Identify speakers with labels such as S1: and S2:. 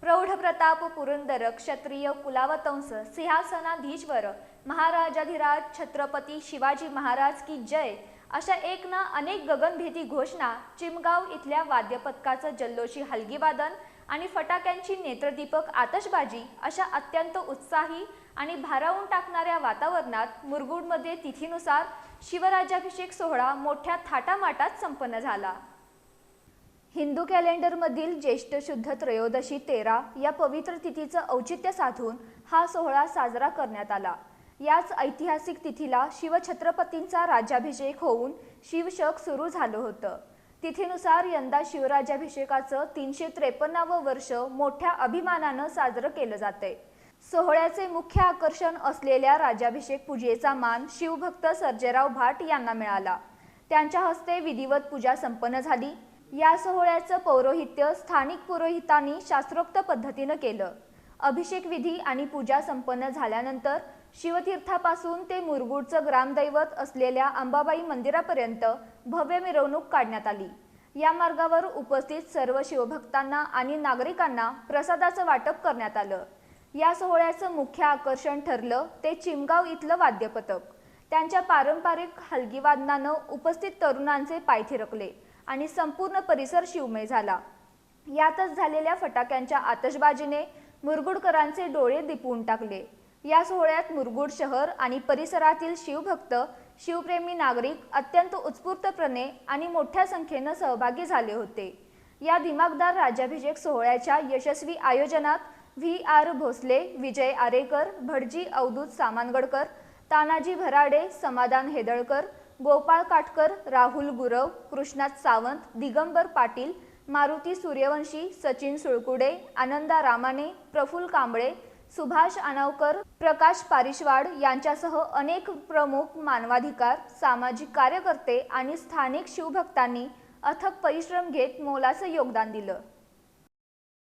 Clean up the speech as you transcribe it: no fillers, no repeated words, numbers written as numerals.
S1: प्रौढ प्रताप पुरंदर क्षत्रिय कुलावतंस सिंहासनाधीश्वर महाराजाधिराज छत्रपती शिवाजी महाराज की जय अशा एक ना अनेक गगनभेदी घोषणा चिमगाव इथल्या वाद्यपथकाचं जल्लोषी हलगीवादन आणि फटाक्यांची नेत्रदीपक आतषबाजी अशा अत्यंत उत्साही आणि भारावून टाकणाऱ्या वातावरणात मुरगुडमध्ये तिथीनुसार शिवराज्याभिषेक सोहळा मोठ्या थाटामाटात संपन्न झाला। हिंदू कॅलेंडरमधील ज्येष्ठ शुद्ध त्रयोदशी 13 या पवित्र तिथीचं औचित्य साधून हा सोहळा साजरा करण्यात आला। याच ऐतिहासिक तिथीला शिवछत्रपतींचा राज्याभिषेक होऊन शिवशक सुरू झालं होतं। तिथीनुसार यंदा शिवराज्याभिषेकाचं 353वे वर्ष मोठ्या अभिमानानं साजरं केलं जातंय। सोहळ्याचे मुख्य आकर्षण असलेल्या राज्याभिषेक पूजेचा मान शिवभक्त सर्जेराव भाट यांना मिळाला। त्यांच्या हस्ते विधिवत पूजा संपन्न झाली। या सोहळ्याचं पौरोहित्य स्थानिक पुरोहितांनी शास्त्रोक्त पद्धतीनं केलं। अभिषेक विधी आणि पूजा संपन्न झाल्यानंतर शिवतीर्थापासून ते मुरगुडचं ग्रामदैवत असलेल्या अंबाबाई मंदिरापर्यंत भव्य मिरवणूक काढण्यात आली। या मार्गावर उपस्थित सर्व शिवभक्तांना आणि नागरिकांना प्रसादाचं वाटप करण्यात आलं। या सोहळ्याचं मुख्य आकर्षण ठरलं ते चिमगाव इथलं वाद्यपथक। त्यांच्या पारंपरिक हलगीवादनानं उपस्थित तरुणांचे पाय थिरकले आणि संपूर्ण परिसर शिवमय झाला। यातच झालेल्या फटाक्यांच्या आतषबाजीने मुरगुडकरांचे डोळे दिपवून टाकले। या सोहळ्यात मुरगुड शहर आणि परिसरातील शिवभक्त शिवप्रेमी नागरिक अत्यंत उत्स्फूर्तपणे आणि मोठ्या संख्येने सहभागी झाले होते। या दिमागदार राज्याभिषेक सोहळ्याच्या यशस्वी आयोजनात व्ही.आर. भोसले, विजय आरेकर, भटजी अवधूत सामानगडकर, तानाजी भराडे, समाधान हेदळकर, गोपाळ काटकर, राहुल गुरव, कृष्णात सावंत, दिगंबर पाटील, मारुती सूर्यवंशी, सचिन सुळकुडे, आनंदा रामाने, प्रफुल्ल कांबळे, सुभाष आनावकर, प्रकाश पारिशवाड यांच्यासह अनेक प्रमुख मानवाधिकार, सामाजिक कार्यकर्ते आणि स्थानिक शिवभक्तांनी अथक परिश्रम घेत मोलाचं योगदान दिलं।